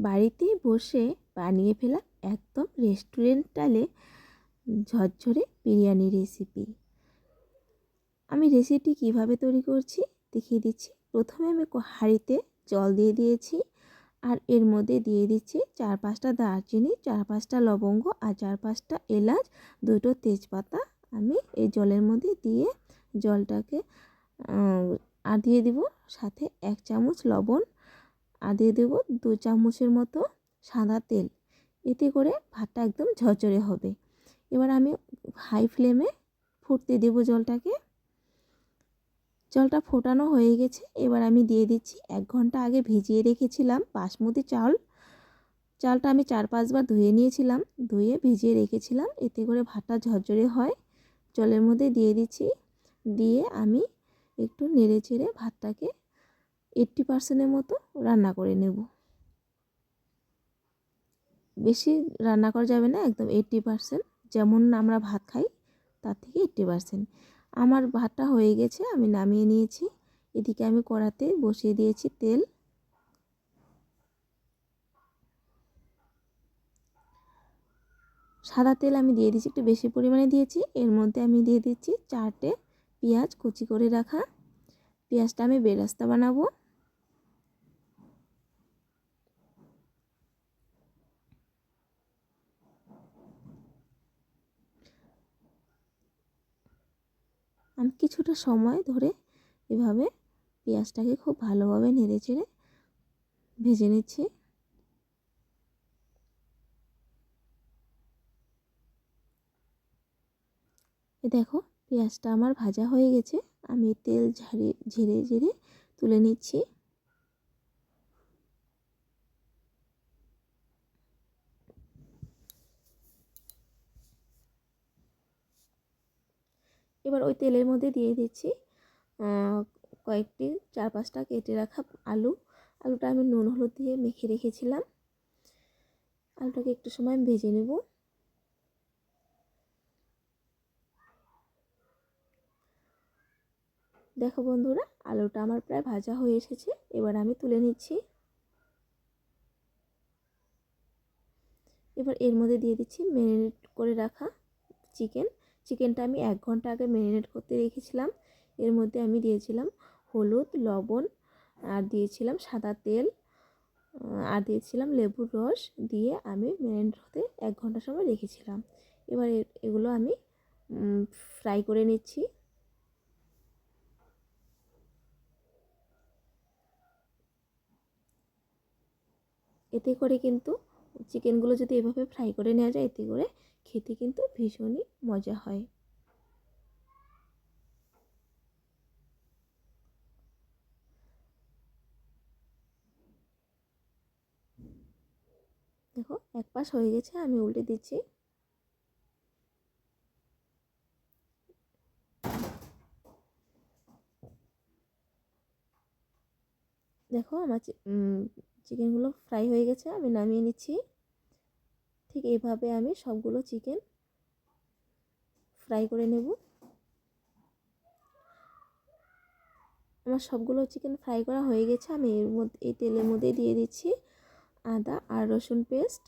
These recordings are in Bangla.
বাড়িতে বসে বানিয়ে ফেলা একদম রেস্টুরেন্ট স্টাইলে ঝরঝরে বিরিয়ানি রেসিপি। আমি রেসিপিটি কিভাবে তৈরি করছি দেখিয়ে দিচ্ছি। প্রথমে আমি হাঁড়িতে জল দিয়ে দিয়েছি, আর এর মধ্যে দিয়ে দিচ্ছি 4-5টা দারচিনি, 4-5টা লবঙ্গ আর 4-5টা এলাচ, 2টো তেজপাতা। আমি এই জলের মধ্যে দিয়ে জলটাকে আর দিয়ে দিব সাথে 1 চামচ লবণ, আর দিয়ে দেবো 2 চামচের মতো সাদা তেল। এতে করে ভাতটা একদম ঝরঝরে হবে। এবার আমি হাই ফ্লেমে ফুটতে দেব জলটাকে। জলটা ফোটানো হয়ে গেছে। এবার আমি দিয়ে দিচ্ছি 1 ঘন্টা আগে ভিজিয়ে রেখেছিলাম বাসমতি চাল। চালটা আমি 4-5 বার ধুয়ে নিয়েছিলাম, ধুয়ে ভিজিয়ে রেখেছিলাম, এতে করে ভাতটা ঝরঝরে হয়। জলের মধ্যে দিয়ে দিচ্ছি, দিয়ে আমি একটু নেড়ে চেড়ে ভাতটাকে 80% মতো রান্না করে নেব। বেশি রান্না করা যাবে না, একদম 80%, যেমন আমরা ভাত খাই তার থেকে 80%। আমার ভাতটা হয়ে গেছে, আমি নামিয়ে নিয়েছি। এদিকে আমি কড়াতে বসিয়ে দিয়েছি তেল। সাদা তেল আমি দিয়ে দিচ্ছি, একটু বেশি পরিমাণে দিয়েছি। এর মধ্যে আমি দিয়ে দিচ্ছি 4টে পেঁয়াজ কুচি করে রাখা। পেঁয়াজটা আমি বেরেস্তা বানাবো। আমি কিছুটা সময় ধরে এভাবে পেঁয়াজটাকে খুব ভালোভাবে নেড়ে চেড়ে ভেজে নিচ্ছি। দেখো পেঁয়াজটা আমার ভাজা হয়ে গেছে, আমি তেল ঝেড়ে ঝেড়ে তুলে নিচ্ছি। এবার ওই তেলের মধ্যে দিয়ে দিচ্ছি কয়েকটি 4-5টা কেটে রাখা আলুটা আমি নুন হলুদ দিয়ে মেখে রেখেছিলাম। আলুটাকে একটু সময় ভেজে নেব। দেখো বন্ধুরা, আলুটা আমার প্রায় ভাজা হয়ে এসেছে। এবার আমি তুলে নিচ্ছি। এবার এর মধ্যে দিয়ে দিচ্ছি ম্যারিনেট করে রাখা চিকেনটা আমি 1 ঘন্টা আগে ম্যারিনেট করতে রেখেছিলাম। এর মধ্যে আমি দিয়েছিলাম হলুদ, লবণ, আর দিয়েছিলাম সাদা তেল, আর দিয়েছিলাম লেবুর রস, দিয়ে আমি ম্যারিনেট হতে 1 ঘন্টা সময় রেখেছিলাম। এবার এগুলো আমি ফ্রাই করে নিচ্ছি। এতে করে কিন্তু চিকেনগুলো যদি এভাবে ফ্রাই করে নেওয়া যায়, এতে করে খেতে কিন্তু ভীষণই মজা হয়। দেখো 1 পাশ হয়ে গেছে, আমি উল্টে দিচ্ছি। দেখো আমার চিকেনগুলো ফ্রাই হয়ে গেছে, আমি নামিয়ে নিচ্ছি। ঠিক এইভাবে আমি সবগুলো চিকেন ফ্রাই করে নেব। আমার সবগুলো চিকেন ফ্রাই করা হয়ে গেছে। আমি এই তেলের মধ্যে দিয়ে দিচ্ছি আদা আর রসুন পেস্ট।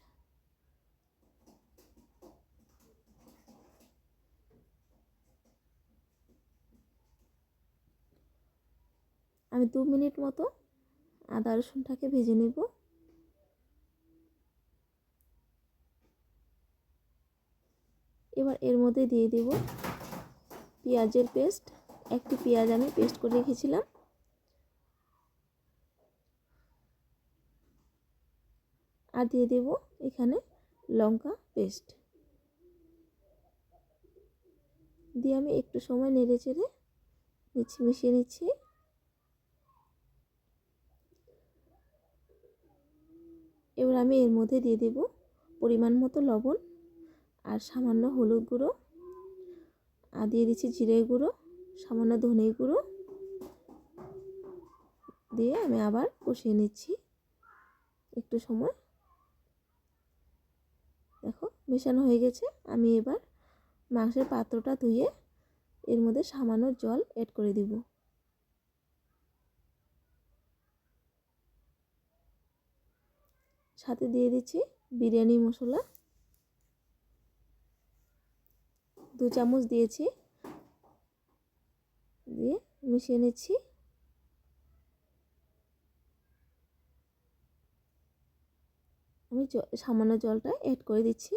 আমি 2 মিনিট মতো আদা রসুনটাকে ভেজে নেব। এবার এর মধ্যে দিয়ে দেব পেঁয়াজের পেস্ট। একটি পেঁয়াজ আমি পেস্ট করে রেখেছিলাম। আর দিয়ে দেব এখানে লঙ্কা পেস্ট, দিয়ে আমি একটু সময় নেড়ে চেড়ে মিশিয়ে নিচ্ছি। এবার আমি এর মধ্যে দিয়ে দেব পরিমাণ মতো লবণ, আর সামান্য হলুদ গুঁড়ো, আর দিয়ে দিচ্ছি জিরে গুঁড়ো, সামান্য ধনে গুঁড়ো, দিয়ে আমি আবার কষিয়ে নিচ্ছি একটু সময়। দেখো মেশানো হয়ে গেছে। আমি এবার মাংসের পাত্রটা ধুয়ে এর মধ্যে সামান্য জল অ্যাড করে দিব। সাথে দিয়ে দিচ্ছি বিরিয়ানি মশলা 2 চামচ দিয়েছি, দিয়ে মিশিয়ে নিচ্ছি। আমি সামান্য জলটা অ্যাড করে দিচ্ছি।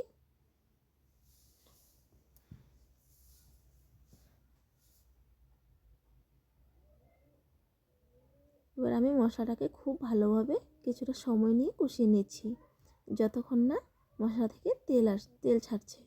এবার আমি মশলাটাকে খুব ভালোভাবে কিছুটা সময় নিয়ে কষিয়ে নিচ্ছি, যতক্ষণ না মশলা থেকে তেল ছাড়ছে।